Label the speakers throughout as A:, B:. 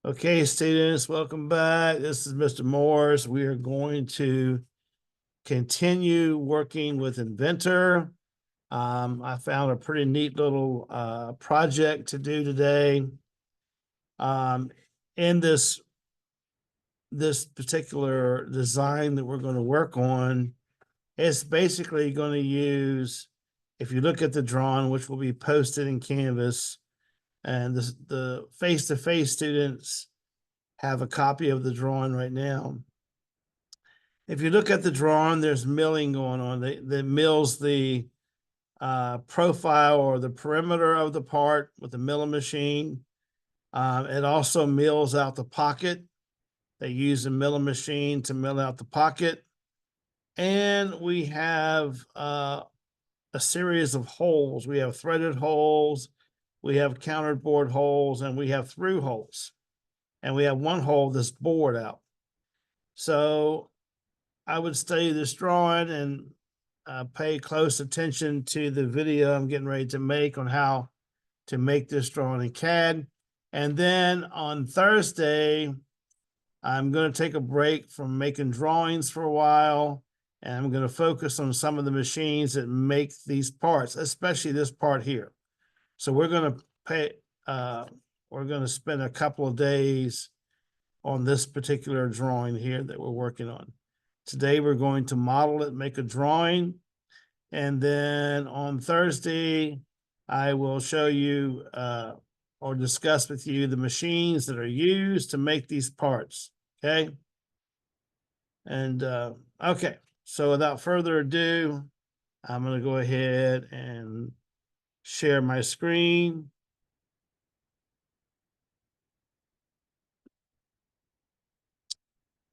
A: Okay, students, welcome back. This is Mr. Morris. We are going to continue working with Inventor. I found a pretty neat little project to do today. In this particular design that we're going to work on, it's basically going to use, if you look at the drawing, which will be posted in Canvas, and the face-to-face students have a copy of the drawing right now. If you look at the drawing, there's milling going on. That mills the profile or the perimeter of the part with the milling machine. It also mills out the pocket. They use a milling machine to mill out the pocket. And we have a series of holes. We have threaded holes, we have countered bored holes, and we have through holes. And we have one hole that's bored out. So I would study this drawing and pay close attention to the video I'm getting ready to make on how to make this drawing in CAD. And then on Thursday, I'm going to take a break from making drawings for a while, and I'm going to focus on some of the machines that make these parts, especially this part here. So we're going to spend a couple of days on this particular drawing here that we're working on. Today, we're going to model it, make a drawing, and then on Thursday, I will show you or discuss with you the machines that are used to make these parts, okay? And okay, so without further ado, I'm gonna go ahead and share my screen.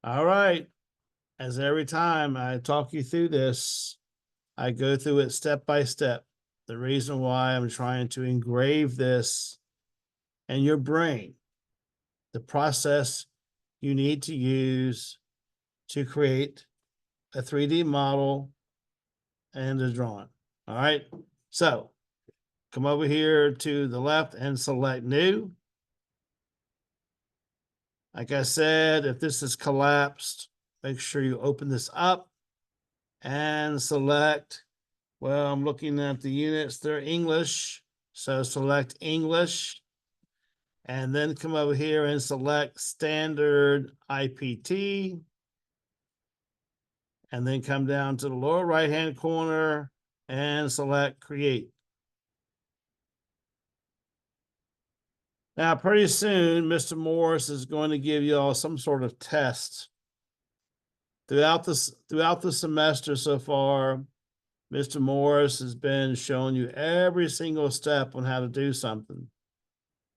A: All right, as every time I talk you through this, I go through it step by step. The reason why I'm trying to engrave this in your brain, the process you need to use to create a 3D model and a drawing. All right, so come over here to the left and select new. Like I said, if this is collapsed, make sure you open this up and select, well, I'm looking at the units, they're English, so select English, and then come over here and select standard IPT, and then come down to the lower right-hand corner and select create. Now, pretty soon, Mr. Morris is going to give you all some sort of test. Throughout the semester so far, Mr. Morris has been showing you every single step on how to do something.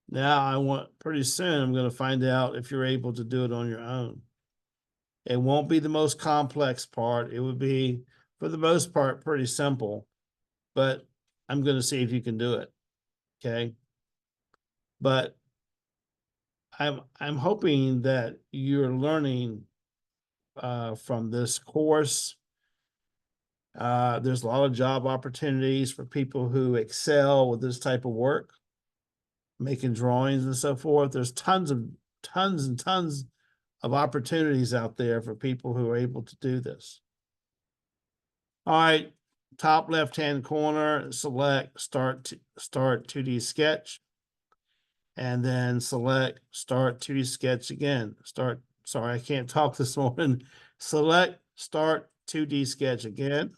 A: Now, pretty soon, I'm going to find out if you're able to do it on your own. It won't be the most complex part. It would be, for the most part, pretty simple, but I'm going to see if you can do it, okay? But I'm hoping that you're learning from this course. There's a lot of job opportunities for people who excel with this type of work, making drawings and so forth. There's tons and tons of opportunities out there for people who are able to do this. All right, top left-hand corner, select start 2D sketch, and then select start 2D sketch again. Sorry, I can't talk this morning. Select start 2D sketch again.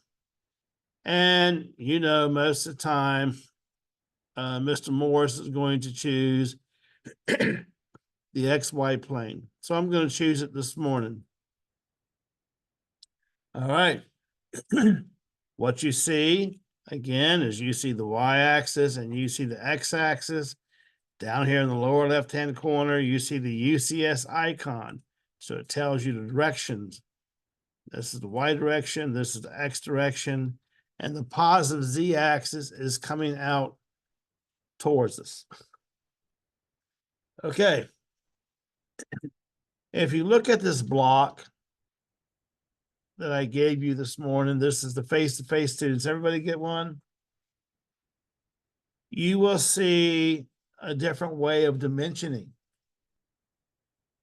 A: And you know, most of the time, Mr. Morris is going to choose the XY plane. So I'm going to choose it this morning. All right. What you see, again, is you see the Y-axis and you see the X-axis. Down here in the lower left-hand corner, you see the UCS icon. So it tells you the directions. This is the Y direction, this is the X direction, and the positive Z-axis is coming out towards us. Okay. If you look at this block that I gave you this morning, this is the face-to-face students. Everybody get one? You will see a different way of dimensioning.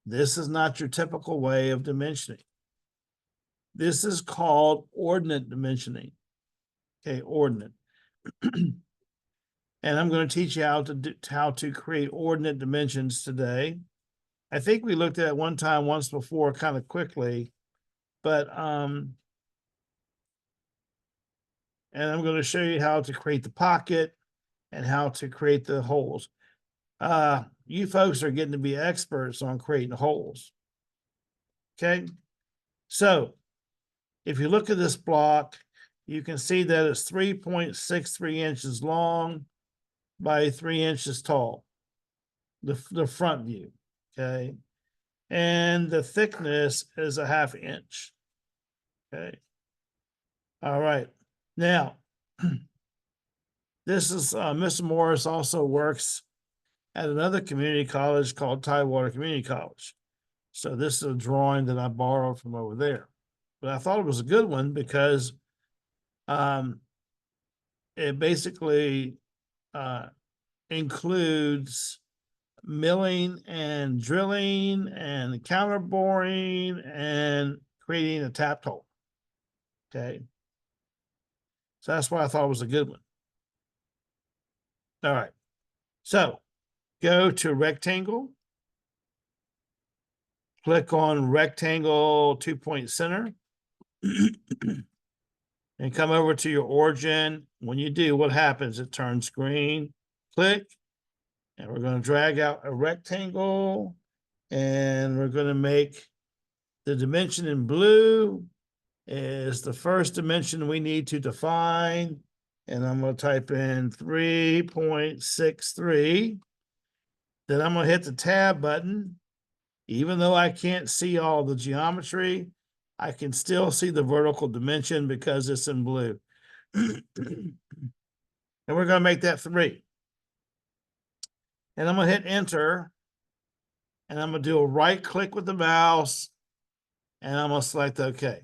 A: This is not your typical way of dimensioning. This is called ordinate dimensioning. Okay, ordinate. And I'm going to teach you how to create ordinate dimensions today. I think we looked at it once before, kind of quickly, but and I'm going to show you how to create the pocket and how to create the holes. You folks are getting to be experts on creating holes. Okay, so if you look at this block, you can see that it's 3.63 inches long by 3 inches tall, the front view, okay? And the thickness is a 1/2 inch, okay? All right, now, this is, Mr. Morris also works at another community college called Tidewater Community College. So this is a drawing that I borrowed from over there. But I thought it was a good one because it basically includes milling and drilling and counter boring and creating a tapped hole. Okay. So that's why I thought it was a good one. All right. So go to rectangle, click on rectangle 2-point center, and come over to your origin. When you do, what happens? It turns green. Click, and we're going to drag out a rectangle, and we're going to make the dimension in blue is the first dimension we need to define. And I'm going to type in 3.63. Then I'm going to hit the tab button. Even though I can't see all the geometry, I can still see the vertical dimension because it's in blue. And we're going to make that 3. And I'm going to hit enter. And I'm going to do a right click with the mouse. And I'm going to select OK.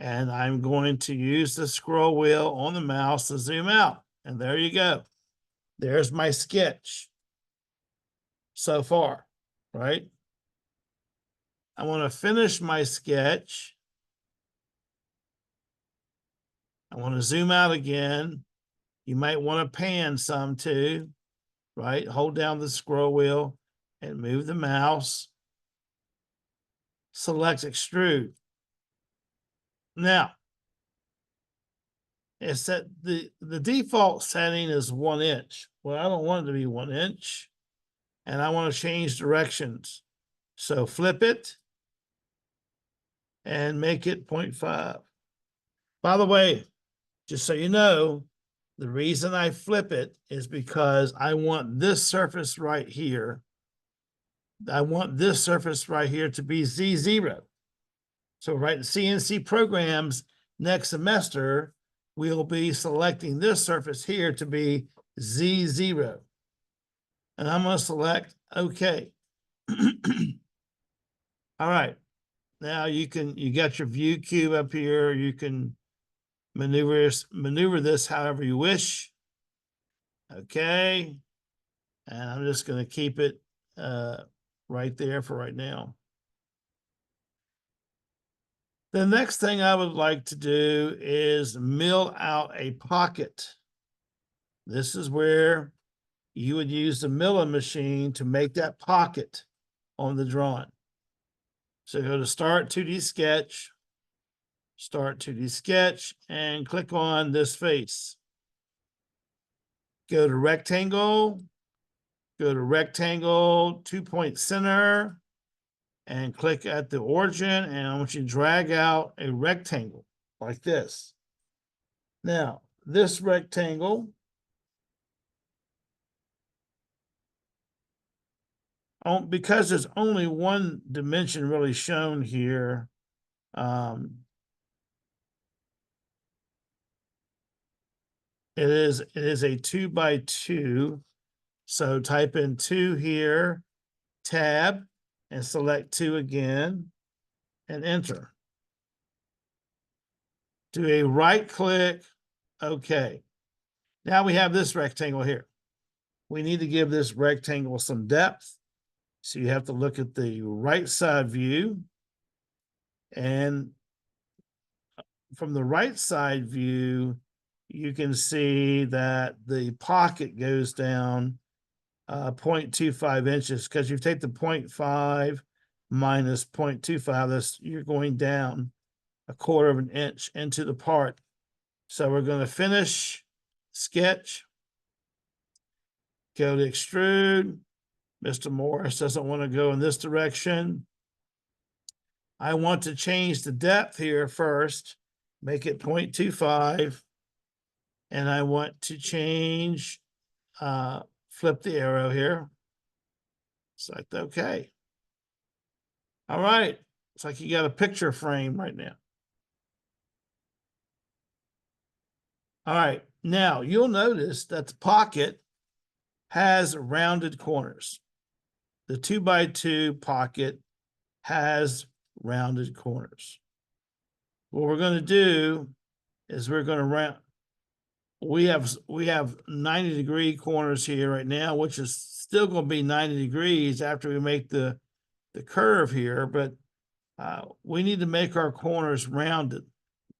A: And I'm going to use the scroll wheel on the mouse to zoom out. And there you go. There's my sketch so far, right? I want to finish my sketch. I want to zoom out again. You might want to pan some too, right? Hold down the scroll wheel and move the mouse. Select extrude. Now, it's that the default setting is 1 inch. Well, I don't want it to be 1 inch, and I want to change directions. So flip it and make it 0.5. By the way, just so you know, the reason I flip it is because I want this surface right here. I want this surface right here to be Z0. So right in CNC programs next semester, we'll be selecting this surface here to be Z0. And I'm going to select OK. All right. Now you got your view cube up here. You can maneuver this however you wish. Okay. And I'm just going to keep it right there for right now. The next thing I would like to do is mill out a pocket. This is where you would use the milling machine to make that pocket on the drawing. So go to Start 2D Sketch, Start 2D Sketch, and click on this face. Go to Rectangle, go to Rectangle 2-point center, and click at the origin, and I want you to drag out a rectangle like this. Now, this rectangle because there's only one dimension really shown here, it is a 2x2. So type in 2 here, tab, and select 2 again, and enter. Do a right click, OK. Now we have this rectangle here. We need to give this rectangle some depth. So you have to look at the right side view, and from the right side view, you can see that the pocket goes down 0.25 inches, because you take the 0.5 minus 0.25, that's you're going down 1/4 of an inch into the part. So we're going to finish sketch, go to extrude. Mr. Morris doesn't want to go in this direction. I want to change the depth here first, make it 0.25. And I want to change, flip the arrow here. Select OK. All right. It's like you got a picture frame right now. All right. Now you'll notice that the pocket has rounded corners. The 2x2 pocket has rounded corners. What we're going to do is we're going to round. We have 90-degree corners here right now, which is still going to be 90 degrees after we make the curve here, but we need to make our corners rounded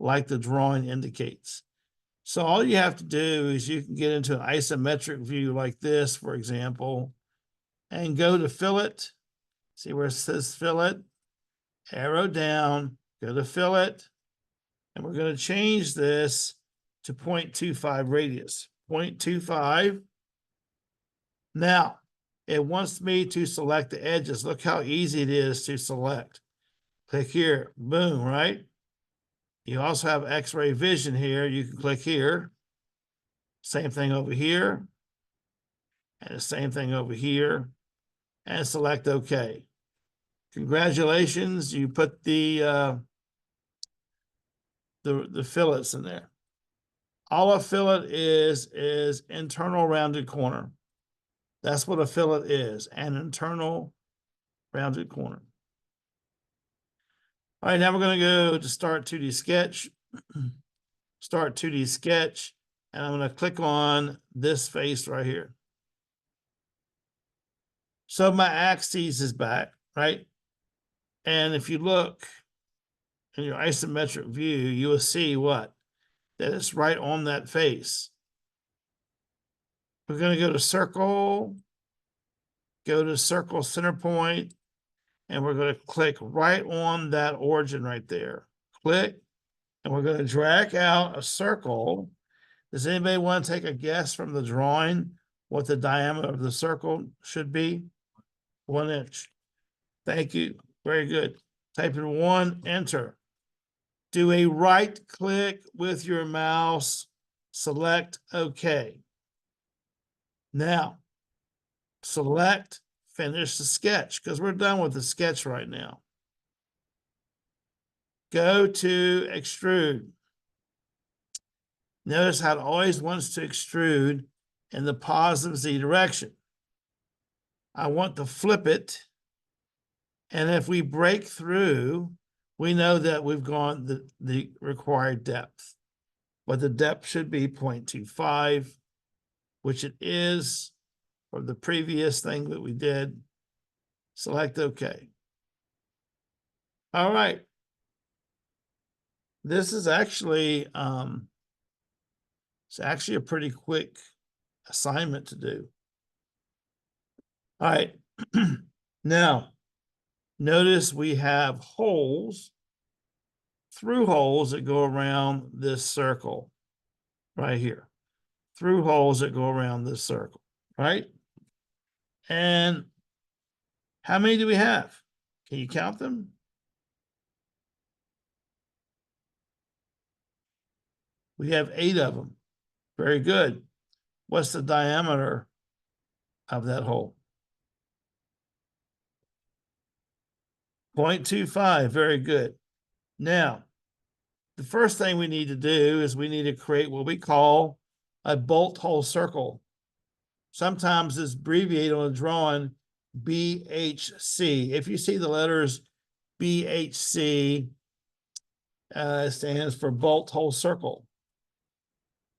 A: like the drawing indicates. So all you have to do is you can get into an isometric view like this, for example, and go to fillet. See where it says fillet? Arrow down, go to fillet, and we're going to change this to 0.25 radius. 0.25. Now, it wants me to select the edges. Look how easy it is to select. Click here, boom, right? You also have X-ray vision here. You can click here. Same thing over here. And the same thing over here. And select OK. Congratulations, you put the fillets in there. All a fillet is internal rounded corner. That's what a fillet is, an internal rounded corner. All right, now we're going to go to Start 2D Sketch. Start 2D Sketch, and I'm going to click on this face right here. So my axis is back, right? And if you look in your isometric view, you will see what? That it's right on that face. We're going to go to Circle, go to Circle Center Point, and we're going to click right on that origin right there. Click, and we're going to drag out a circle. Does anybody want to take a guess from the drawing what the diameter of the circle should be? 1 inch. Thank you. Very good. Type in 1, enter. Do a right click with your mouse, select OK. Now, select finish the sketch, because we're done with the sketch right now. Go to extrude. Notice how it always wants to extrude in the positive Z direction. I want to flip it. And if we break through, we know that we've gone the required depth. But the depth should be 0.25, which it is from the previous thing that we did. Select OK. All right. This is actually it's actually a pretty quick assignment to do. All right. Now, notice we have holes, through holes that go around this circle right here. Through holes that go around this circle, right? And how many do we have? Can you count them? We have 8 of them. Very good. What's the diameter of that hole? 0.25. Very good. Now, the first thing we need to do is we need to create what we call a bolt hole circle. Sometimes it's abbreviated on a drawing BHC. If you see the letters BHC, it stands for bolt hole circle,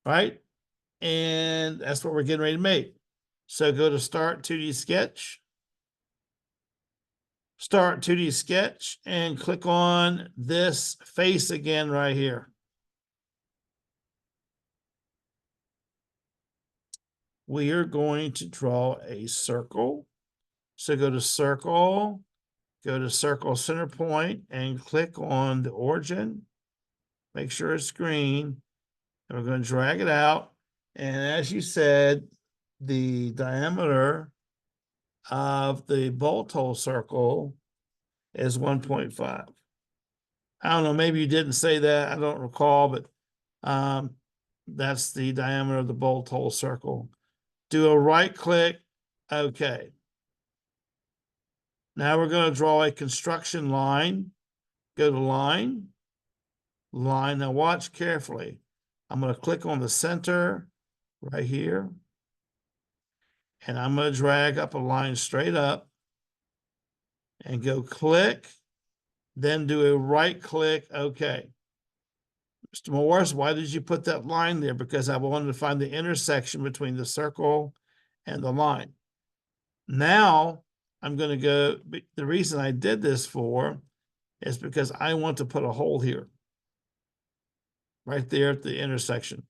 A: right? And that's what we're getting ready to make. So go to Start 2D Sketch. Start 2D sketch and click on this face again right here. We are going to draw a circle. So go to circle, go to circle center point and click on the origin. Make sure it's green. And we're going to drag it out. And as you said, the diameter of the bolt hole circle is 1.5. I don't know, maybe you didn't say that. I don't recall, but that's the diameter of the bolt hole circle. Do a right click. Okay. Now we're going to draw a construction line. Go to line, line. Now watch carefully. I'm going to click on the center right here. And I'm going to drag up a line straight up and go click, then do a right click. Okay. Mr. Morris, why did you put that line there? Because I wanted to find the intersection between the circle and the line. Now I'm going to go, the reason I did this for is because I want to put a hole here, right there at the intersection.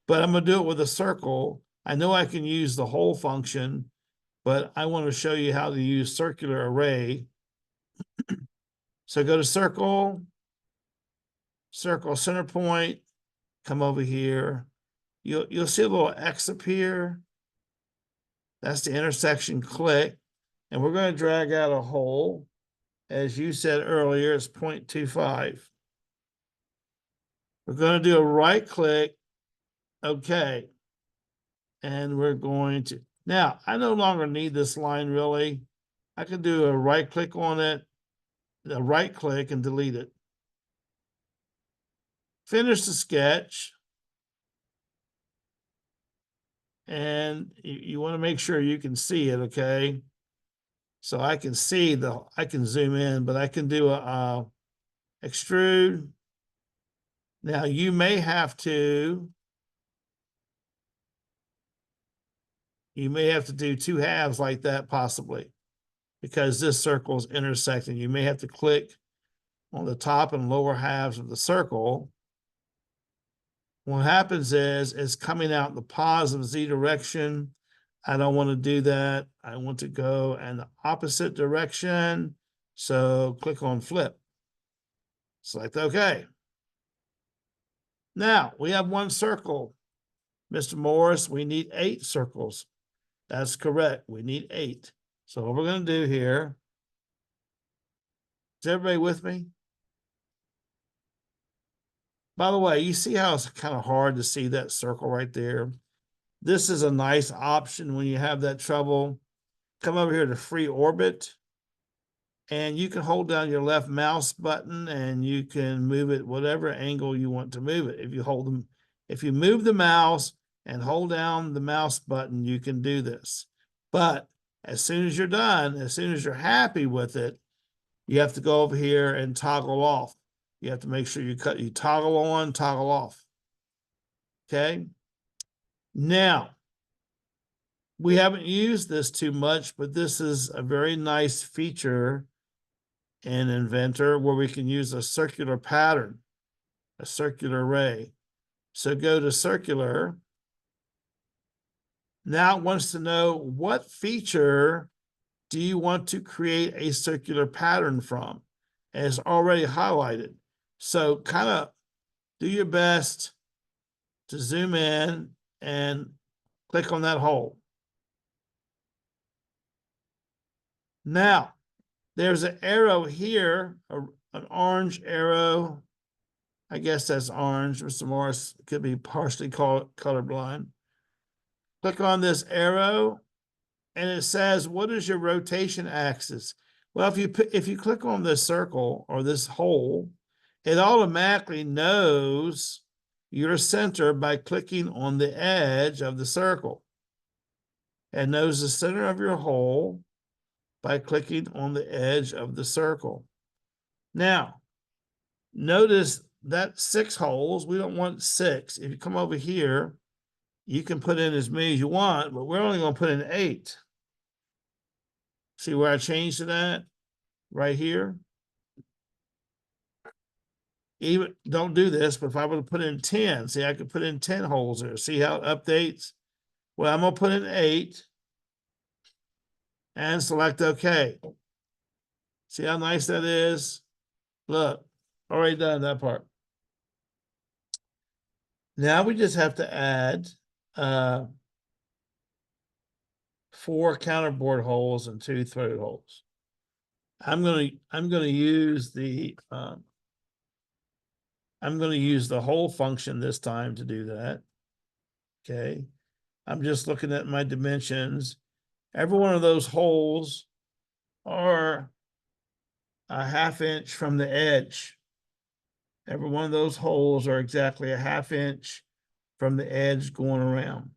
A: But I'm going to do it with a circle. I know I can use the hole function, but I want to show you how to use circular array. So go to circle, circle center point, come over here. You'll see a little X appear. That's the intersection, click. And we're going to drag out a hole. As you said earlier, it's 0.25. We're going to do a right click. Okay. And we're going to, now I no longer need this line really. I can do a right click on it, a right click and delete it. Finish the sketch. And you want to make sure you can see it, okay? So I can see I can zoom in, but I can do a extrude. Now you may have to do two halves like that possibly, because this circle is intersecting. You may have to click on the top and lower halves of the circle. What happens is it's coming out in the positive Z direction. I don't want to do that. I want to go in the opposite direction. So click on flip. Select OK. Now we have one circle. Mr. Morris, we need 8 circles. That's correct. We need 8. So what we're going to do here, is everybody with me? By the way, you see how it's kind of hard to see that circle right there? This is a nice option when you have that trouble. Come over here to free orbit, and you can hold down your left mouse button and you can move it whatever angle you want to move it. If you move the mouse and hold down the mouse button, you can do this. But as soon as you're done, as soon as you're happy with it, you have to go over here and toggle off. You have to make sure you toggle on, toggle off. Okay. Now, we haven't used this too much, but this is a very nice feature in Inventor where we can use a circular pattern, a circular array. So go to circular. Now it wants to know what feature do you want to create a circular pattern from? And it's already highlighted. So kind of do your best to zoom in and click on that hole. Now, there's an arrow here, an orange arrow. I guess that's orange. Mr. Morris could be partially colorblind. Click on this arrow, and it says, what is your rotation axis? Well, if you click on this circle or this hole, it automatically knows your center by clicking on the edge of the circle. It knows the center of your hole by clicking on the edge of the circle. Now, notice that 6 holes, we don't want 6. If you come over here, you can put in as many as you want, but we're only going to put in 8. See where I changed to that? right here. Even don't do this, but if I were to put in 10, see, I could put in 10 holes there. See how it updates? Well, I'm gonna put in 8 and select OK. See how nice that is? Look, already done that part. Now we just have to add 4 counterbore holes and 2 throat holes. I'm gonna use the hole function this time to do that. Okay, I'm just looking at my dimensions. Every one of those holes are a 1/2 inch from the edge. Every one of those holes are exactly a 1/2 inch from the edge going around.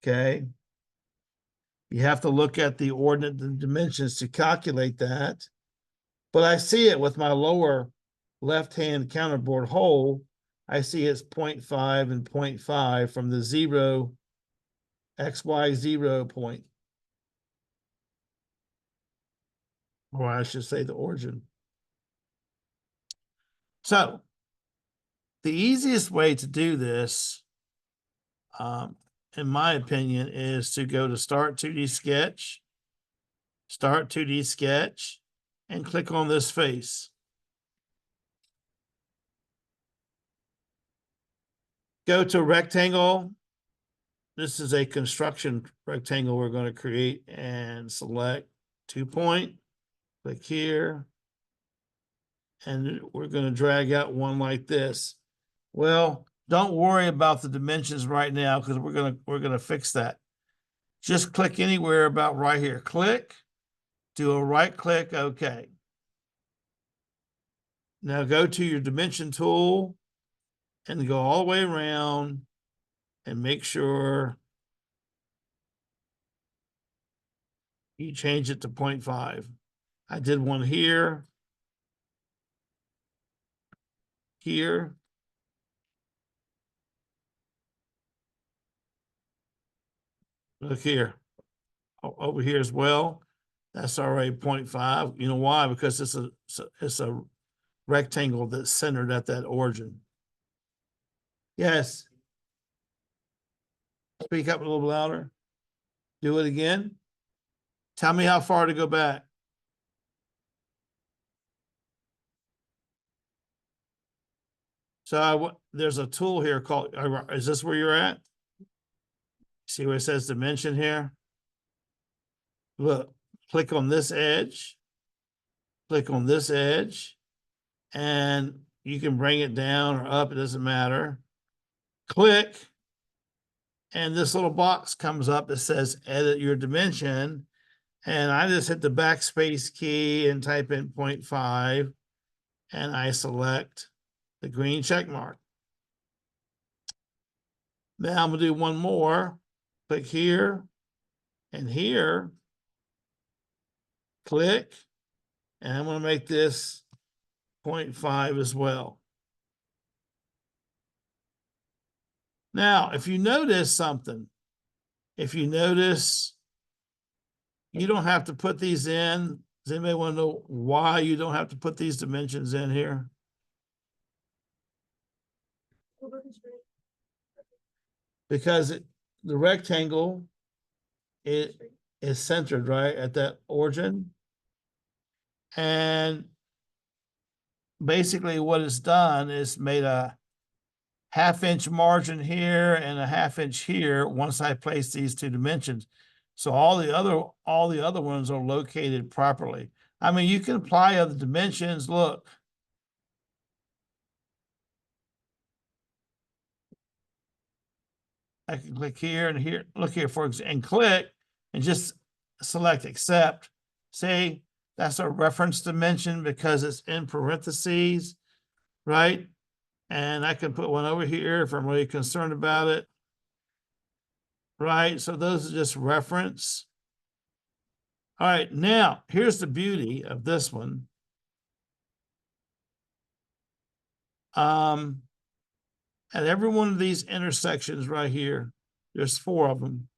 A: Okay. You have to look at the ordinate dimensions to calculate that. But I see it with my lower left-hand counterbore hole. I see it's 0.5 and 0.5 from the 0, XY0 point. Or I should say the origin. So the easiest way to do this, in my opinion, is to go to Start 2D Sketch, Start 2D Sketch, and click on this face. Go to Rectangle. This is a construction rectangle we're going to create, and select 2 point, click here, and we're going to drag out one like this. Well, don't worry about the dimensions right now because we're gonna fix that. Just click anywhere about right here. Click, do a right click, OK. Now go to your dimension tool and go all the way around and make sure you change it to 0.5. I did one here, here. Look here, over here as well. That's already 0.5. You know why? Because it's a rectangle that's centered at that origin. Yes. Speak up a little louder. Do it again. Tell me how far to go back. So there's a tool here called, is this where you're at? See where it says dimension here? Look, click on this edge, click on this edge, and you can bring it down or up, it doesn't matter. Click, and this little box comes up that says edit your dimension. And I just hit the backspace key and type in 0.5, and I select the green check mark. Now I'm gonna do one more. Click here and here. Click, and I'm gonna make this 0.5 as well. Now, if you notice something, if you notice, you don't have to put these in. Does anybody want to know why you don't have to put these dimensions in here? Because the rectangle, it is centered right at that origin. And basically what it's done is made a 1/2 inch margin here and a 1/2 inch here once I place these 2 dimensions. So all the other ones are located properly. I mean, you can apply other dimensions. Look. I can click here and here, look here for example, and click and just select accept. See, that's a reference dimension because it's in parentheses, right? And I can put one over here if I'm really concerned about it, right? So those are just reference. All right, now here's the beauty of this one. At every one of these intersections right here, there's 4 of them,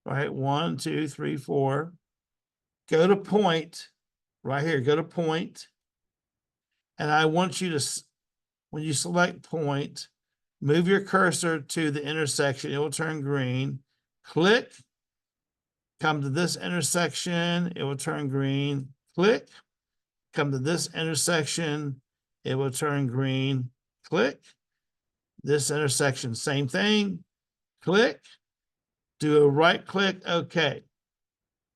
A: right? 1, 2, 3, 4. go to point, right here, go to point, and I want you to, when you select point, move your cursor to the intersection, it will turn green. Click, come to this intersection, it will turn green. Click, come to this intersection, it will turn green. Click, this intersection, same thing. Click, do a right click, okay.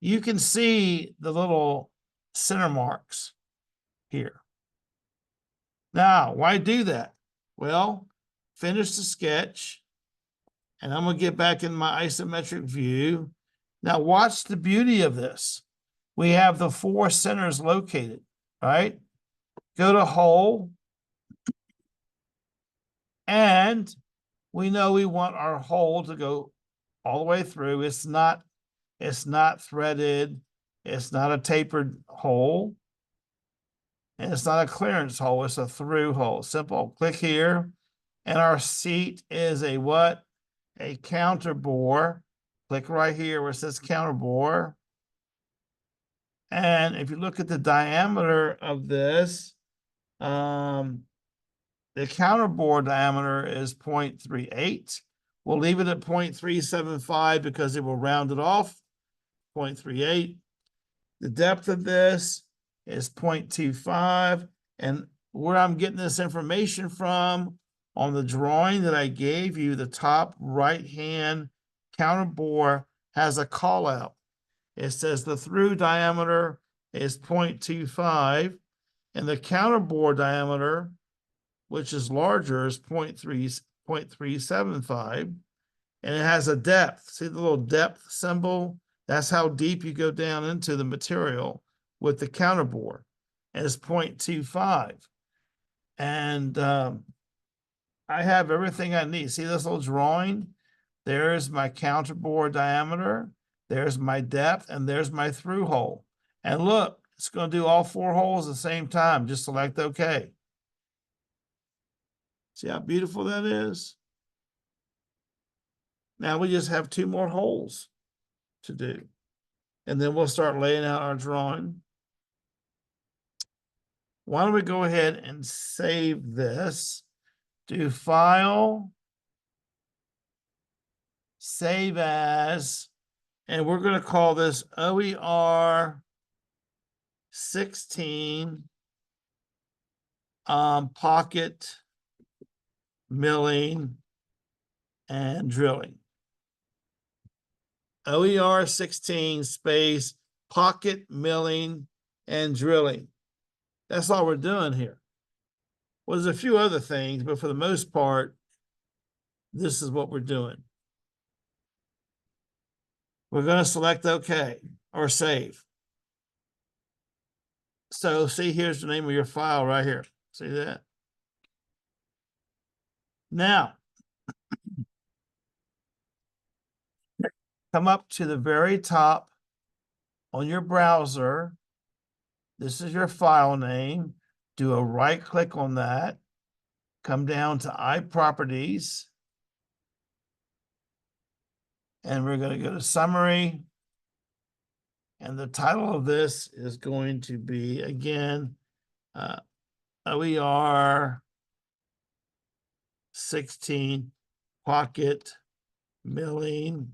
A: You can see the little center marks here. Now, why do that? Well, finish the sketch, and I'm going to get back in my isometric view. Now, watch the beauty of this. We have the 4 centers located, right? Go to hole, and we know we want our hole to go all the way through. It's not threaded. It's not a tapered hole. And it's not a clearance hole, it's a through hole. Simple. Click here. And our seat is a what? A counter bore. Click right here where it says counter bore. And if you look at the diameter of this, the counter bore diameter is 0.38. We'll leave it at 0.375 because it will round it off. 0.38. The depth of this is 0.25. And where I'm getting this information from, on the drawing that I gave you, the top right-hand counter bore has a call out. It says the through diameter is 0.25, and the counter bore diameter, which is larger, is 0.375, and it has a depth. See the little depth symbol? That's how deep you go down into the material with the counter bore, and it's 0.25. And I have everything I need. See this little drawing? There's my counter bore diameter, there's my depth, and there's my through hole. And look, it's going to do all 4 holes at the same time. Just select OK. See how beautiful that is? Now we just have 2 more holes to do. And then we'll start laying out our drawing. Why don't we go ahead and save this? Do File, Save As, and we're going to call this OER16 pocket milling and drilling. OER16 space pocket milling and drilling. That's all we're doing here. Well, there's a few other things, but for the most part, this is what we're doing. We're going to select OK or save. So see, here's the name of your file right here. See that? Now, come up to the very top on your browser. This is your file name. Do a right click on that. Come down to iProperties. And we're going to go to Summary. And the title of this is going to be, again, OER16 pocket milling.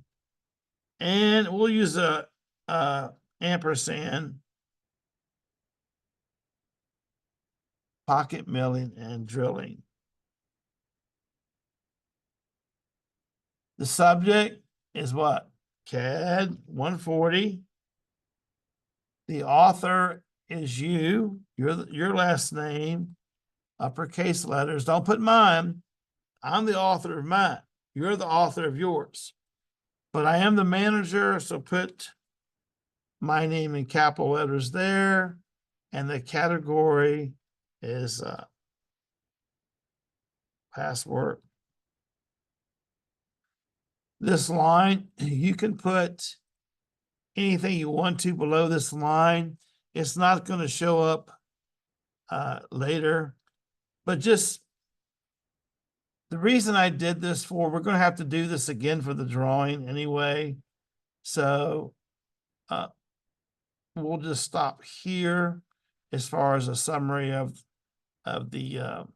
A: And we'll use a ampersand, pocket milling and drilling. The subject is what? CAD 140. The author is you, your last name, uppercase letters. Don't put mine. I'm the author of mine. You're the author of yours. But I am the manager, so put my name in capital letters there. And the category is password. This line, you can put anything you want to below this line. It's not going to show up later, but just the reason I did this for, we're going to have to do this again for the drawing anyway. So we'll just stop here as far as a summary of the,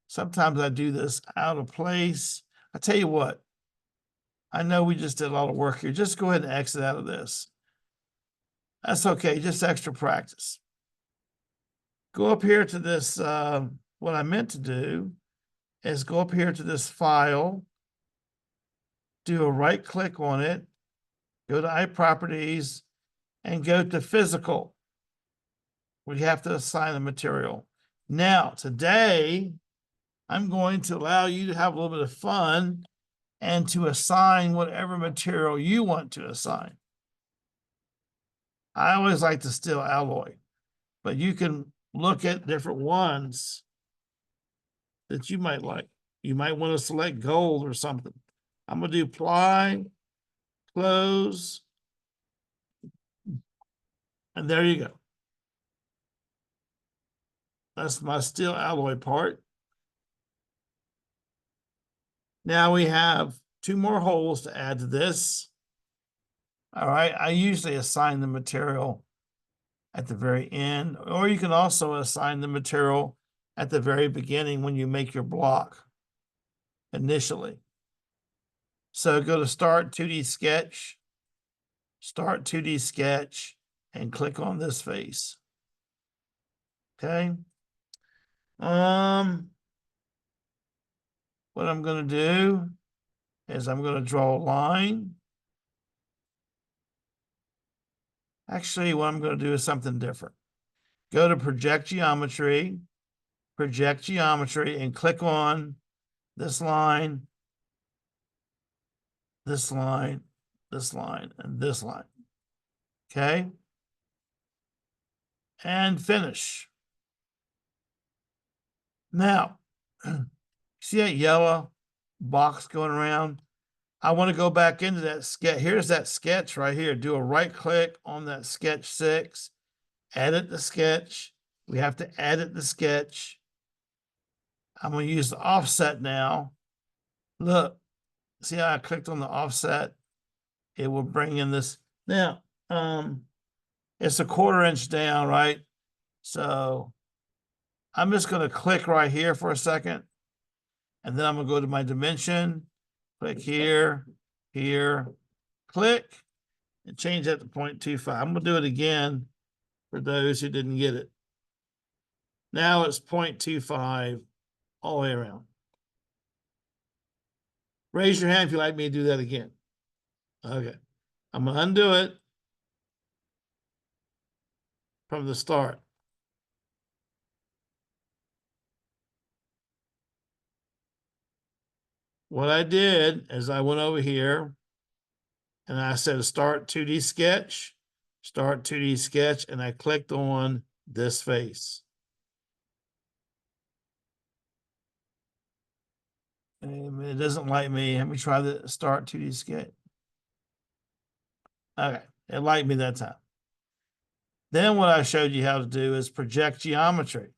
A: sometimes I do this out of place. I tell you what, I know we just did a lot of work here. Just go ahead and exit out of this. That's okay, just extra practice. Go up here to this, what I meant to do is go up here to this file, do a right click on it, go to iProperties, and go to physical. We have to assign the material. Now, today, I'm going to allow you to have a little bit of fun and to assign whatever material you want to assign. I always like to steal alloy, but you can look at different ones that you might like. You might want to select gold or something. I'm going to do ply, close, and there you go. That's my steel alloy part. Now we have 2 more holes to add to this. All right, I usually assign the material at the very end, or you can also assign the material at the very beginning when you make your block initially. So go to Start 2D Sketch, Start 2D Sketch, and click on this face. Okay. What I'm going to do is I'm going to draw a line. Actually, what I'm going to do is something different. Go to Project Geometry, and click on this line, this line, this line, and this line. Okay? And finish. Now, see that yellow box going around? I want to go back into that sketch. Here's that sketch right here. Do a right click on that sketch 6, edit the sketch. We have to edit the sketch. I'm going to use the offset now. Look, see how I clicked on the offset? It will bring in this. Now, it's a 1/4 inch down, right? So I'm just going to click right here for a second. And then I'm going to go to my dimension, click here, here, click, and change that to 0.25. I'm going to do it again for those who didn't get it. Now it's 0.25 all the way around. Raise your hand if you'd like me to do that again. Okay. I'm going to undo it from the start. What I did is I went over here and I said Start 2D Sketch, Start 2D Sketch, and I clicked on this face. And it doesn't like me. Let me try the Start 2D Sketch. Okay, it liked me that time. Then what I showed you how to do is project geometry.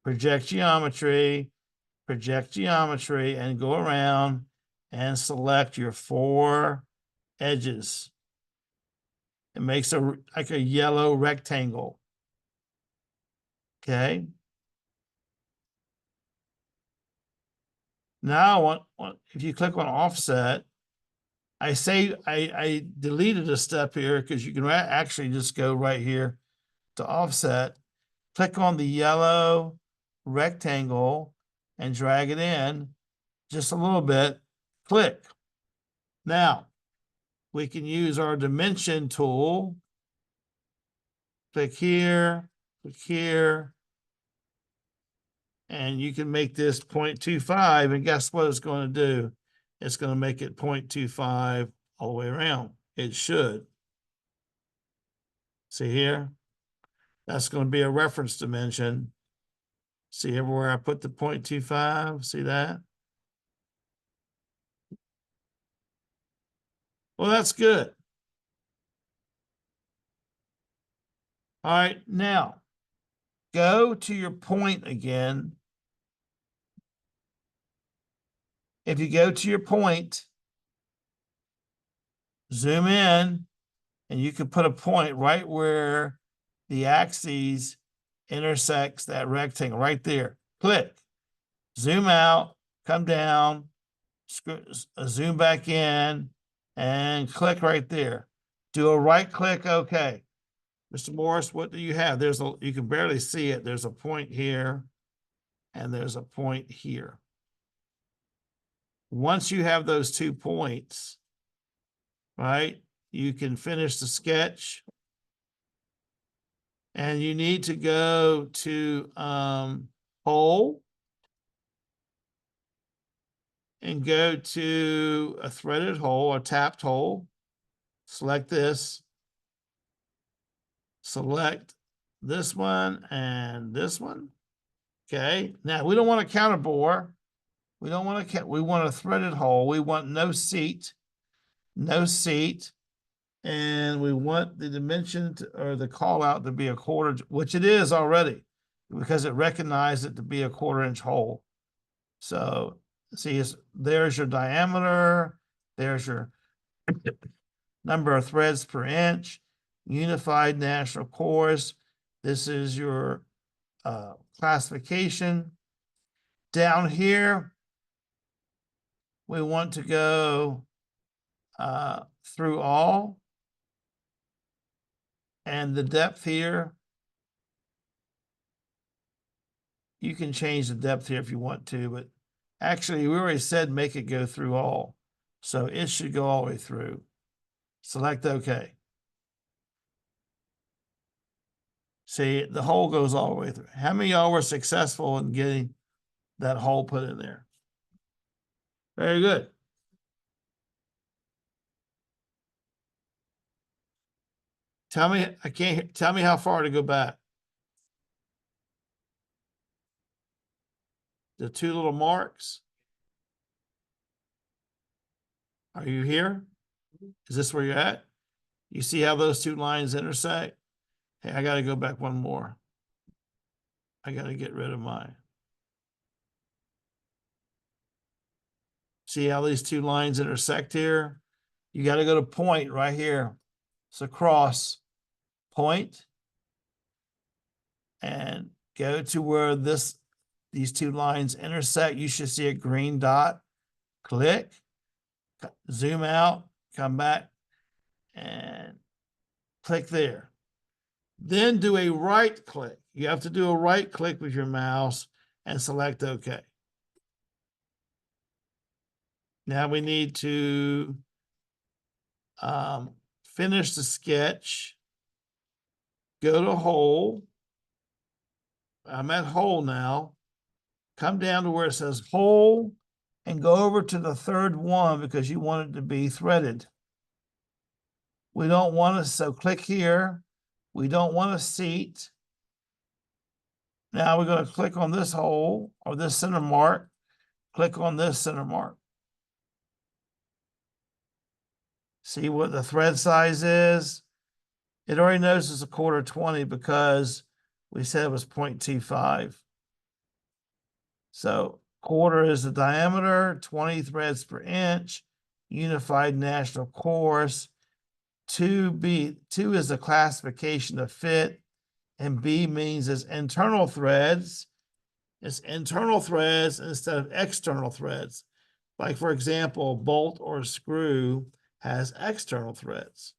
A: Project geometry, and go around and select your 4 edges. It makes like a yellow rectangle. Okay. Now, if you click on offset, I deleted a step here because you can actually just go right here to offset, click on the yellow rectangle and drag it in just a little bit, click. Now, we can use our dimension tool. Click here, and you can make this 0.25, and guess what it's going to do? It's going to make it 0.25 all the way around. It should. See here? That's going to be a reference dimension. See everywhere I put the 0.25? See that? Well, that's good. All right, now go to your point again. If you go to your point, zoom in and you can put a point right where the axes intersects that rectangle right there. Click, zoom out, come down, zoom back in, and click right there. Do a right click, okay. Mr. Morris, what do you have? You can barely see it. There's a point here, and there's a point here. Once you have those 2 points, right, you can finish the sketch. And you need to go to hole and go to a threaded hole, a tapped hole. Select this. Select this one and this one. Okay. Now we don't want a counter bore. We don't want to. We want a threaded hole. We want no seat, and we want the dimension or the call out to be a quarter, which it is already, because it recognized it to be a 1/4 inch hole. So see, there's your diameter. There's your number of threads per inch. Unified National Course. This is your classification. Down here, we want to go through all. And the depth here, you can change the depth here if you want to, but actually we already said make it go through all. So it should go all the way through. Select OK. See, the hole goes all the way through. How many of y'all were successful in getting that hole put in there? Very good. Tell me, tell me how far to go back. The 2 little marks. Are you here? Is this where you're at? You see how those 2 lines intersect? Hey, I got to go back one more. I got to get rid of mine. See how these 2 lines intersect here? You got to go to point right here. So cross, point, and go to where these 2 lines intersect. You should see a green dot. Click, zoom out, come back, and click there. Then do a right click. You have to do a right click with your mouse and select OK. Now we need to finish the sketch. Go to hole. I'm at hole now. Come down to where it says hole and go over to the 3rd one because you want it to be threaded. We don't want to, so click here. We don't want a seat. Now we're going to click on this hole or this center mark. Click on this center mark. See what the thread size is? It already knows it's a 1/4 20 because we said it was 0.25. So 1/4 is the diameter, 20 threads per inch, Unified National Course. 2B, 2 is the classification of fit, and B means it's internal threads. It's internal threads instead of external threads. Like, for example, a bolt or a screw has external threads.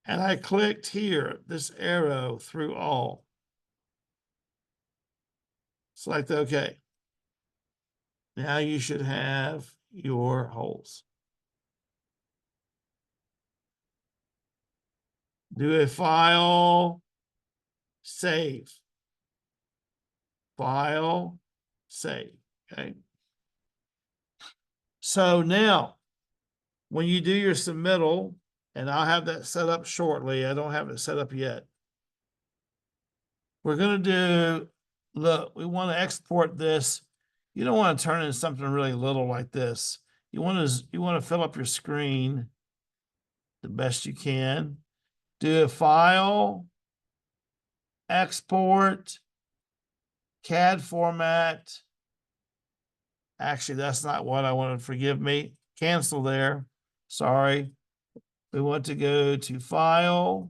A: And I clicked here, this arrow through all. Select OK. Now you should have your holes. Do a file, save. File, save, okay? So now, when you do your submittal, and I'll have that set up shortly, I don't have it set up yet. We're gonna do, look, we wanna export this. You don't wanna turn in something really little like this. You wanna fill up your screen the best you can. Do a file, export, CAD format. Actually, that's not what I wanted. Forgive me. Cancel there. Sorry. We want to go to File,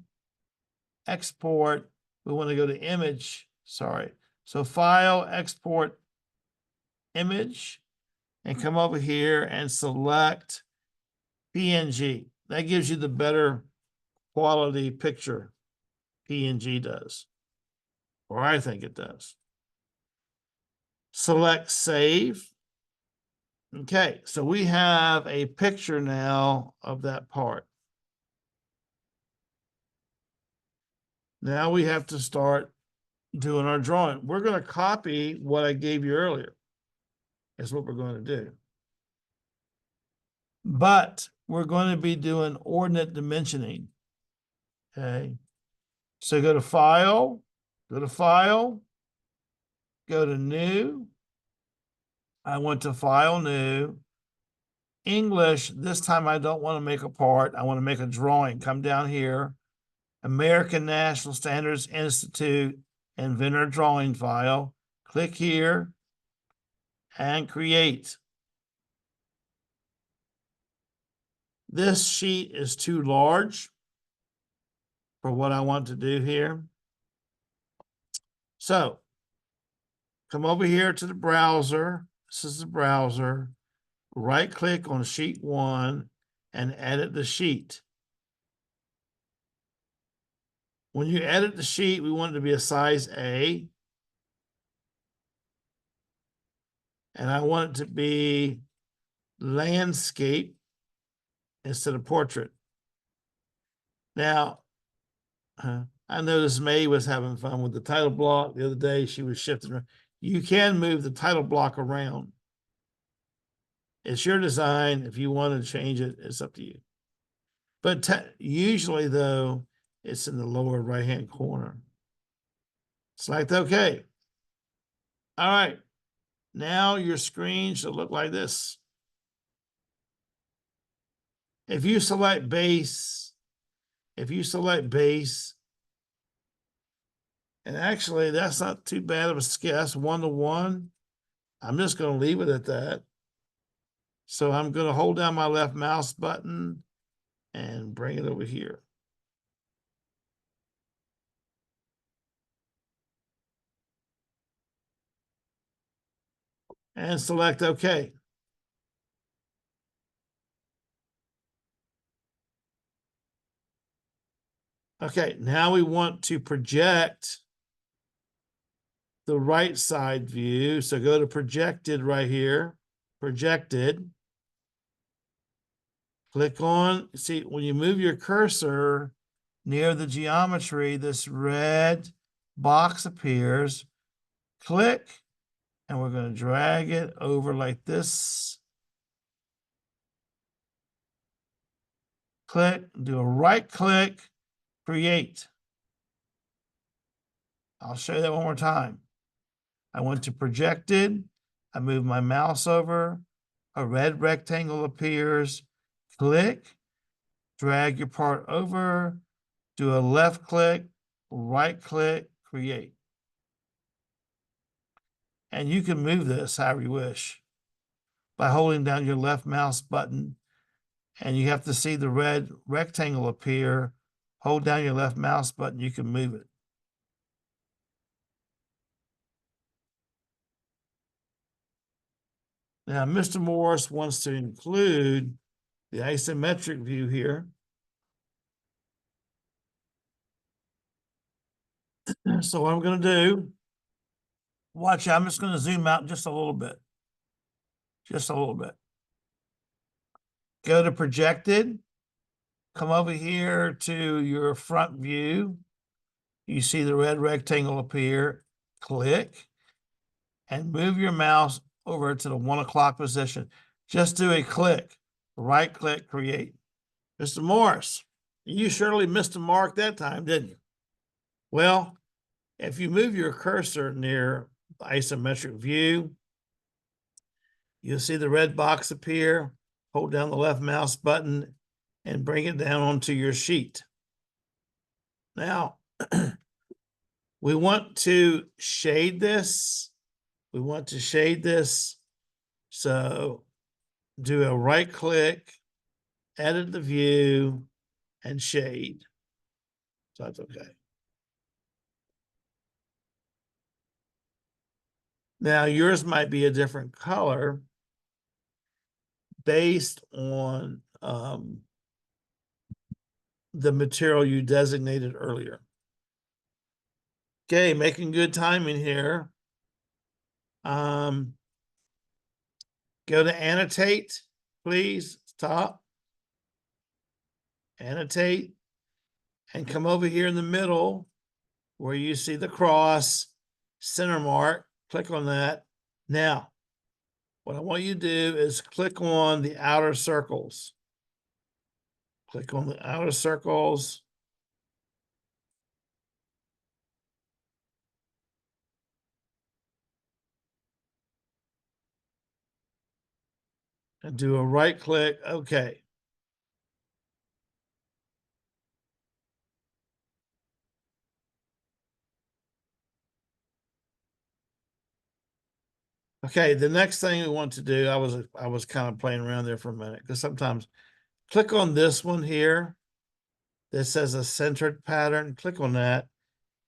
A: Export. We want to go to Image. Sorry. So File, Export, Image, and come over here and select PNG. That gives you the better quality picture. PNG does, or I think it does. Select Save. Okay, so we have a picture now of that part. Now we have to start doing our drawing. We're going to copy what I gave you earlier. That's what we're going to do. But we're going to be doing ordinate dimensioning. Okay. So go to File, go to New. I went to File, New. English, this time I don't want to make a part. I want to make a drawing. Come down here. American National Standards Institute Inventor Drawing File. Click here and create. This sheet is too large for what I want to do here. So come over here to the browser. This is the browser. Right click on sheet 1 and edit the sheet. When you edit the sheet, we want it to be a size A. And I want it to be landscape instead of portrait. Now, I noticed May was having fun with the title block the other day. She was shifting around. You can move the title block around. It's your design. If you want to change it, it's up to you. But usually, though, it's in the lower right-hand corner. Select OK. All right. Now your screen should look like this. If you select base, and actually that's not too bad of a scale, that's 1-to-1. I'm just going to leave it at that. So I'm going to hold down my left mouse button and bring it over here. And select OK. Okay, now we want to project the right side view. So go to projected right here, projected. Click on, see, when you move your cursor near the geometry, this red box appears. Click, and we're going to drag it over like this. Click, do a right click, create. I'll show you that one more time. I went to projected. I move my mouse over. A red rectangle appears. Click, drag your part over, do a left click, right click, create. And you can move this however you wish by holding down your left mouse button, and you have to see the red rectangle appear. Hold down your left mouse button, you can move it. Now, Mr. Morris wants to include the isometric view here. So what I'm going to do, watch, I'm just going to zoom out just a little bit. Just a little bit. Go to projected. Come over here to your front view. You see the red rectangle appear. Click and move your mouse over to the 1 o'clock position. Just do a click, right click, create. Mr. Morris, you surely missed a mark that time, didn't you? Well, if you move your cursor near the isometric view, you'll see the red box appear. Hold down the left mouse button and bring it down onto your sheet. Now, we want to shade this. So do a right click, edit the view, and shade. So that's okay. Now yours might be a different color based on the material you designated earlier. Okay, making good timing here. Go to annotate, please, top. Annotate and come over here in the middle where you see the cross center mark. Click on that. Now, what I want you to do is click on the outer circles. Click on the outer circles. And do a right click. Okay. Okay, the next thing we want to do, I was kind of playing around there for a minute because sometimes click on this one here that says a centered pattern. Click on that.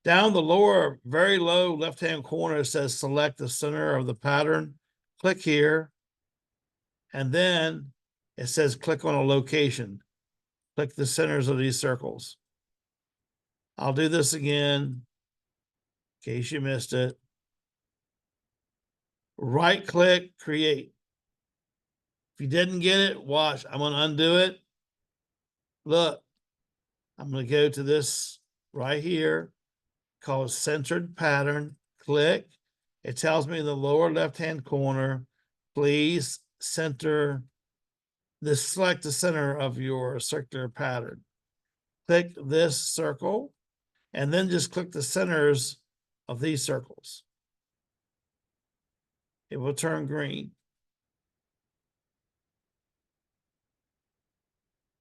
A: Down the lower, very low left-hand corner, it says select the center of the pattern. Click here. And then it says click on a location. Click the centers of these circles. I'll do this again in case you missed it. Right click, create. If you didn't get it, watch. I'm going to undo it. Look, I'm going to go to this right here called centered pattern. Click. It tells me in the lower left-hand corner, please center this, select the center of your circular pattern. Click this circle and then just click the centers of these circles. It will turn green.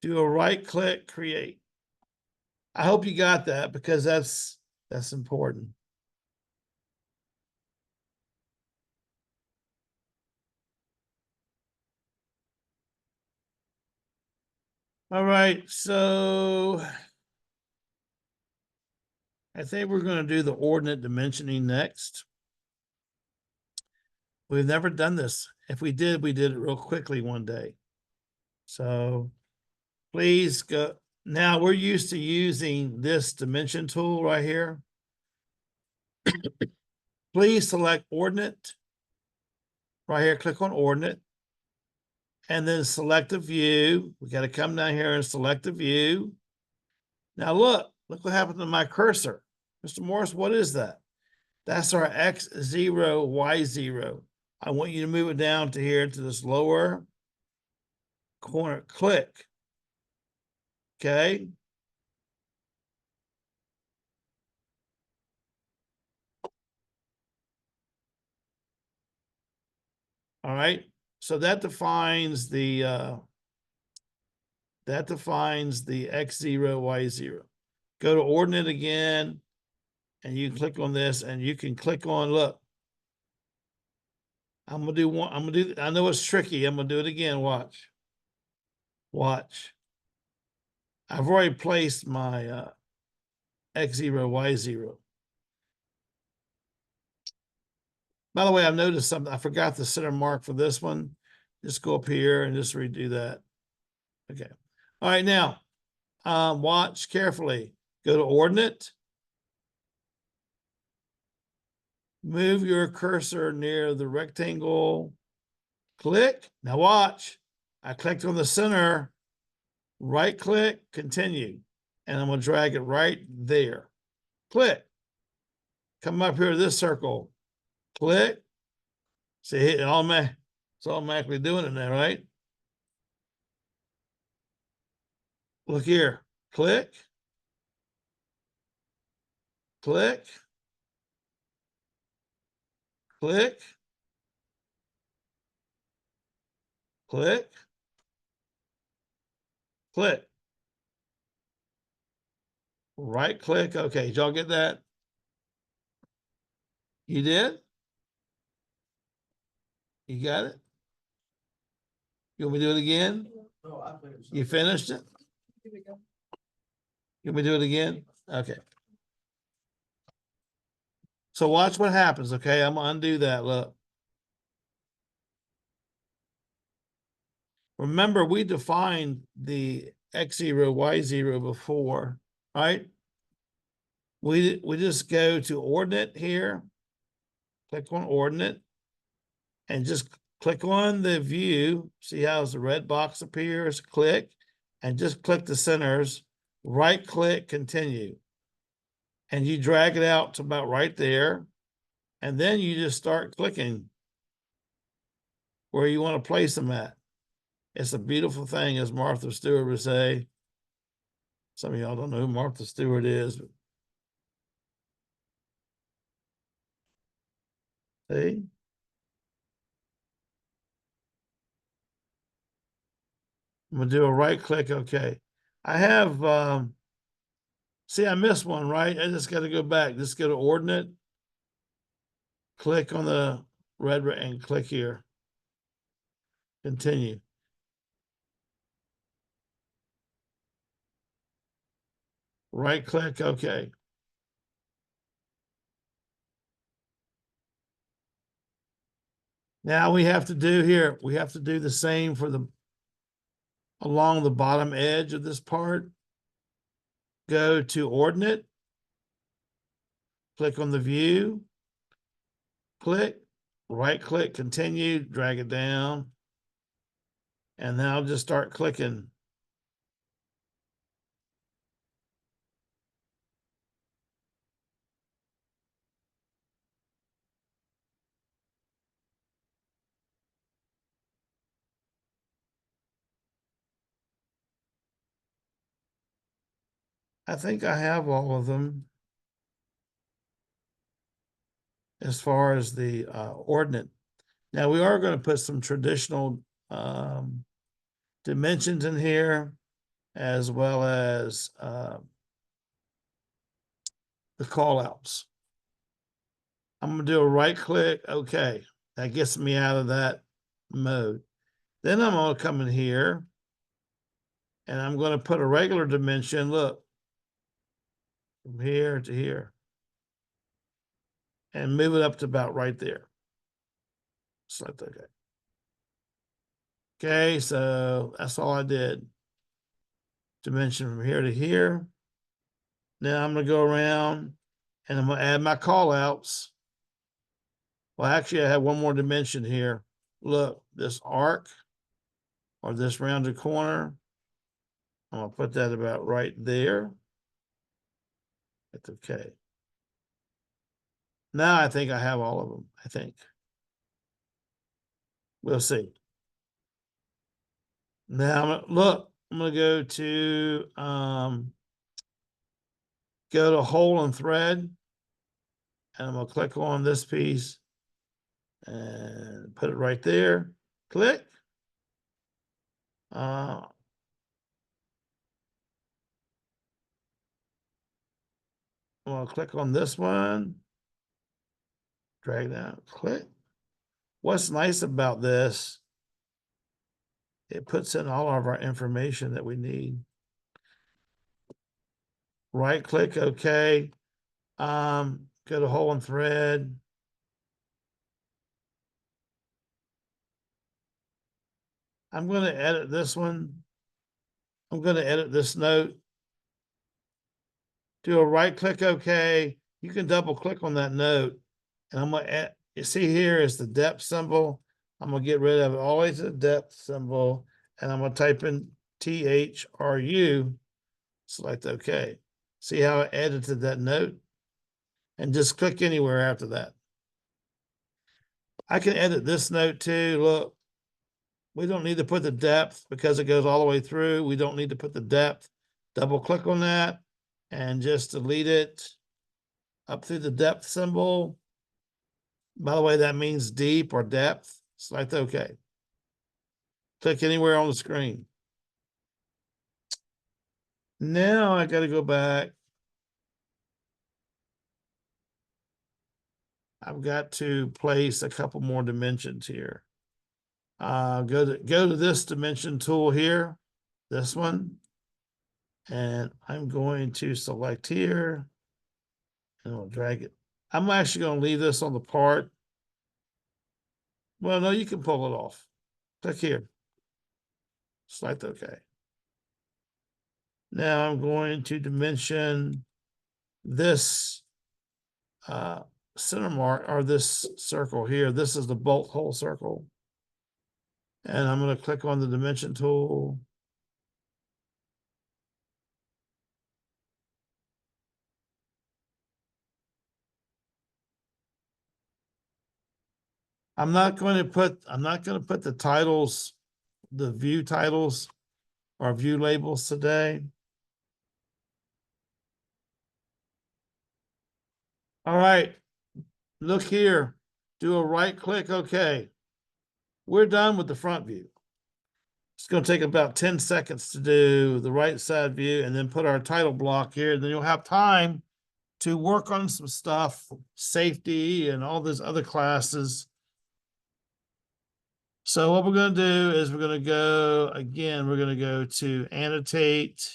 A: Do a right click, create. I hope you got that because that's important. All right, so I think we're going to do the ordinate dimensioning next. We've never done this. If we did it real quickly one day. So please go. Now we're used to using this dimension tool right here. Please select ordinate. Right here, click on ordinate. And then select a view. We got to come down here and select a view. Now look what happened to my cursor. Mr. Morris, what is that? That's our X0, Y0. I want you to move it down to here to this lower corner. Click. Okay. All right. So that defines the X0, Y0. Go to ordinate again, and you click on this, and you can click on, look. I'm gonna do one, I know it's tricky. I'm gonna do it again. Watch. Watch. I've already placed my X0, Y0. By the way, I've noticed something. I forgot the center mark for this one. Just go up here and just redo that. Okay. All right, now, watch carefully. Go to ordinate. Move your cursor near the rectangle. Click. Now watch. I clicked on the center. Right click, continue. And I'm going to drag it right there. Click. Come up here to this circle. Click. See, it's automatically doing it now, right? Look here. Click. Click. Click. Click. Click. Right click. Okay, did y'all get that? You did? You got it? You want me to do it again? You finished it? Can we do it again? Okay. So watch what happens, okay? I'm gonna undo that, look. Remember, we defined the X0, Y0 before, right? We just go to ordinate here, click on ordinate, and just click on the view. See how the red box appears? Click, and just click the centers, right click, continue. And you drag it out to about right there. And then you just start clicking where you want to place them at. It's a beautiful thing, as Martha Stewart would say. Some of y'all don't know who Martha Stewart is. But see? I'm gonna do a right click, okay. I have, see, I missed one, right? I just gotta go back, just go to ordinate, click on the red and click here. Continue. Right click, okay. Now we have to do here, we have to do the same for the along the bottom edge of this part. Go to ordinate, click on the view, click, right click, continue, drag it down, and now just start clicking. I think I have all of them as far as the ordinate. Now we are going to put some traditional dimensions in here, as well as the callouts. I'm going to do a right click. Okay, that gets me out of that mode. Then I'm going to come in here and I'm going to put a regular dimension. Look, from here to here, and move it up to about right there. Select okay. Okay, so that's all I did. Dimension from here to here. Now I'm going to go around and I'm going to add my call outs. Well, actually, I have one more dimension here. Look, this arc or this rounded corner, I'm going to put that about right there. That's okay. Now I think I have all of them, I think. We'll see. Now, look, I'm going to go to hole and thread, and I'm going to click on this piece and put it right there. Click. I'm going to click on this one, drag down, click. What's nice about this, it puts in all of our information that we need. Right click, okay. Go to hole and thread. I'm going to edit this one. I'm going to edit this note. Do a right click, okay. You can double click on that note. And I'm going to add, you see here is the depth symbol. I'm going to get rid of it all the way to the depth symbol. And I'm going to type in THRU, select okay. See how I edited that note? And just click anywhere after that. I can edit this note too. Look, we don't need to put the depth because it goes all the way through. We don't need to put the depth. Double click on that and just delete it up through the depth symbol. By the way, that means deep or depth. Select OK. Click anywhere on the screen. Now I got to go back. I've got to place a couple more dimensions here. Go to this dimension tool here, this one. And I'm going to select here and I'll drag it. I'm actually going to leave this on the part. Well, no, you can pull it off. Click here. Select OK. Now I'm going to dimension this center mark, or this circle here. This is the bolt hole circle. And I'm going to click on the dimension tool. I'm not going to put the titles, the view titles or view labels today. All right, look here, do a right click, okay. We're done with the front view. It's going to take about 10 seconds to do the right side view and then put our title block here. Then you'll have time to work on some stuff, safety and all those other classes. So what we're going to do is we're going to go, again, we're going to go to annotate.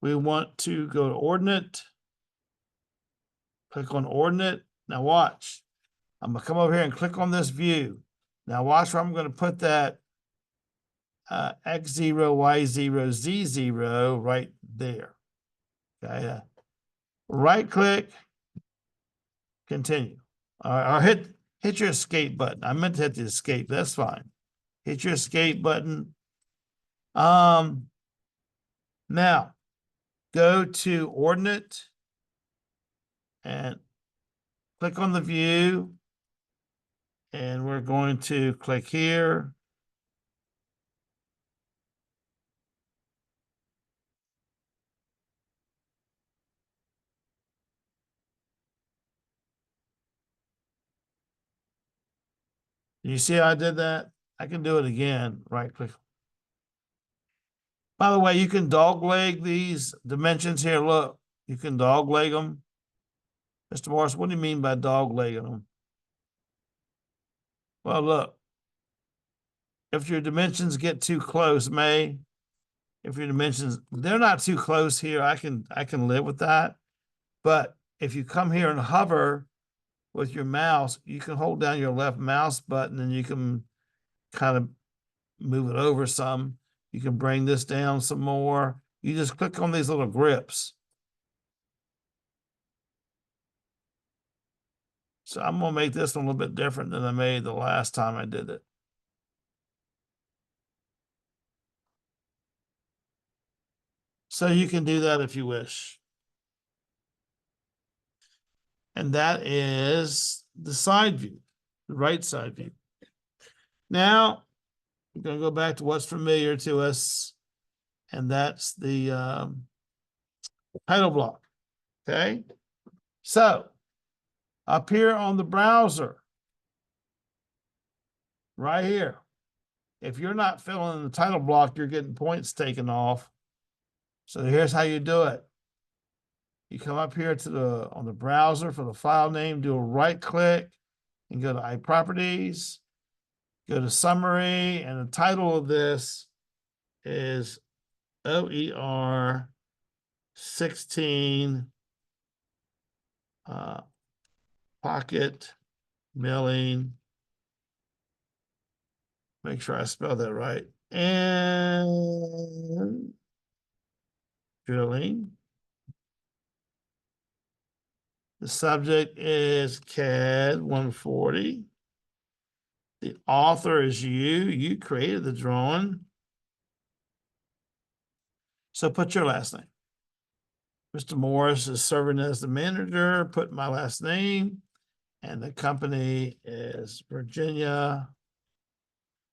A: We want to go to ordinate. Click on ordinate. Now watch. I'm going to come over here and click on this view. Now watch where I'm going to put that X0, Y0, Z0 right there. Okay. Right click, continue. All right, I'll hit your escape button. I meant to hit the escape. That's fine. Hit your escape button. Now go to ordinate and click on the view. And we're going to click here. You see how I did that? I can do it again. Right click. By the way, you can dogleg these dimensions here. Look, you can dogleg them. Mr. Morris, what do you mean by doglegging them? Well, look, if your dimensions get too close, if your dimensions, they're not too close here, I can live with that. But if you come here and hover with your mouse, you can hold down your left mouse button and you can kind of move it over some. You can bring this down some more. You just click on these little grips. So I'm going to make this one a little bit different than I made the last time I did it. So you can do that if you wish. And that is the side view, the right side view. Now, we're going to go back to what's familiar to us, and that's the title block. Okay. So up here on the browser, right here, if you're not filling in the title block, you're getting points taken off. So here's how you do it. You come up here to on the browser for the file name, do a right click and go to iProperties, go to summary, and the title of this is OER16 pocket milling. Make sure I spell that right. And drilling. The subject is CAD 140. The author is you. You created the drawing. So put your last name. Mr. Morris is serving as the manager. Put my last name. And the company is Virginia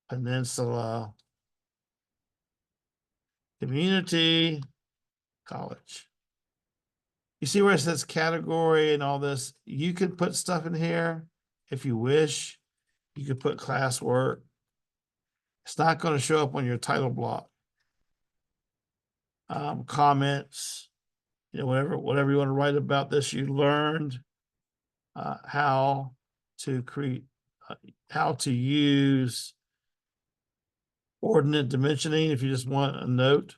A: Peninsula Community College. You see where it says category and all this? You could put stuff in here if you wish. You could put classwork. It's not going to show up on your title block. Comments, you know, whatever you want to write about this. You learned how to create, how to use Ordinate dimensioning, if you just want a note.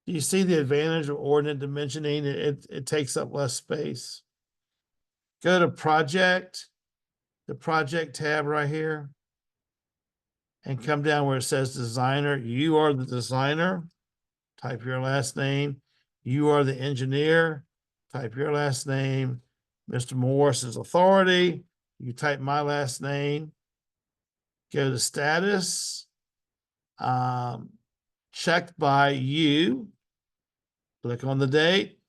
A: Do you see the advantage of ordinate dimensioning? It takes up less space. Go to project, the project tab right here, and come down where it says designer. You are the designer. Type your last name. You are the engineer. Type your last name. Mr. Morris's authority. You type my last name. Go to status. Checked by you. Click on the date.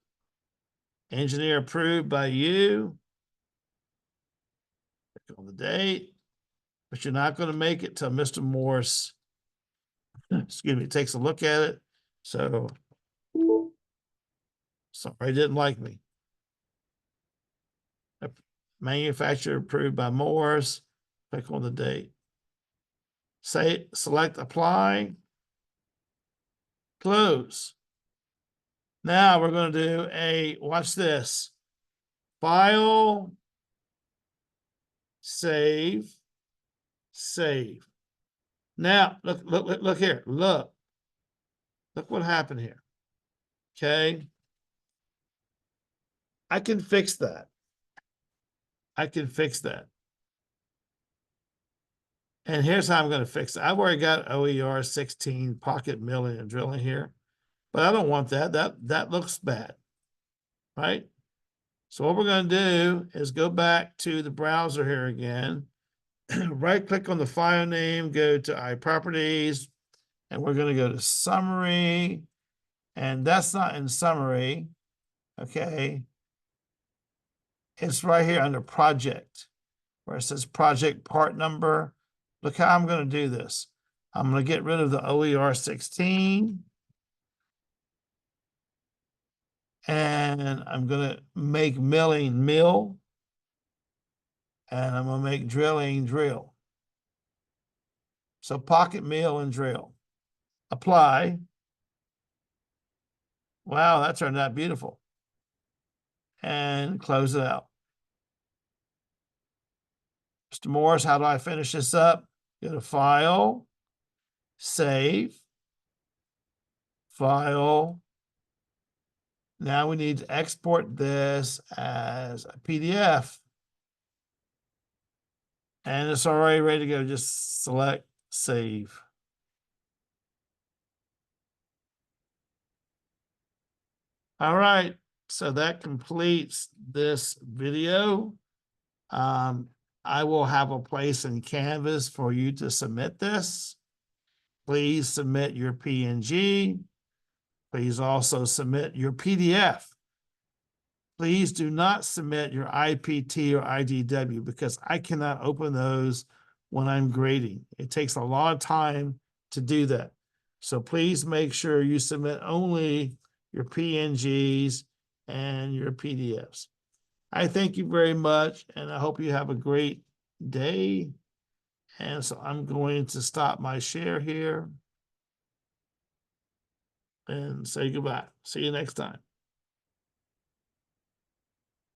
A: Engineer approved by you. Click on the date. But you're not going to make it till Mr. Morris, excuse me, takes a look at it. So, sorry, didn't like me. Manufacturer approved by Morris. Click on the date. Say, select apply. Close. Now we're going to do a, watch this. File, save, save. Now, look here. Look what happened here. Okay. I can fix that. I can fix that. And here's how I'm going to fix it. I've already got OER16 pocket milling and drilling here, but I don't want that. That looks bad, right? So what we're going to do is go back to the browser here again, right click on the file name, go to iProperties, and we're going to go to summary, and that's not in summary, okay? It's right here under project, where it says project part number. Look how I'm going to do this. I'm going to get rid of the OER16. And I'm going to make milling mill. And I'm going to make drilling drill. So pocket mill and drill. Apply. Wow, that turned out beautiful. And close it out. Mr. Morris, how do I finish this up? Go to File, Save, File. Now we need to export this as a PDF. And it's already ready to go. Just select Save. All right, so that completes this video. I will have a place in Canvas for you to submit this. Please submit your PNG. Please also submit your PDF. Please do not submit your IPT or IDW because I cannot open those when I'm grading. It takes a lot of time to do that. So please make sure you submit only your PNGs and your PDFs. I thank you very much, and I hope you have a great day. And so I'm going to stop my share here and say goodbye. See you next time.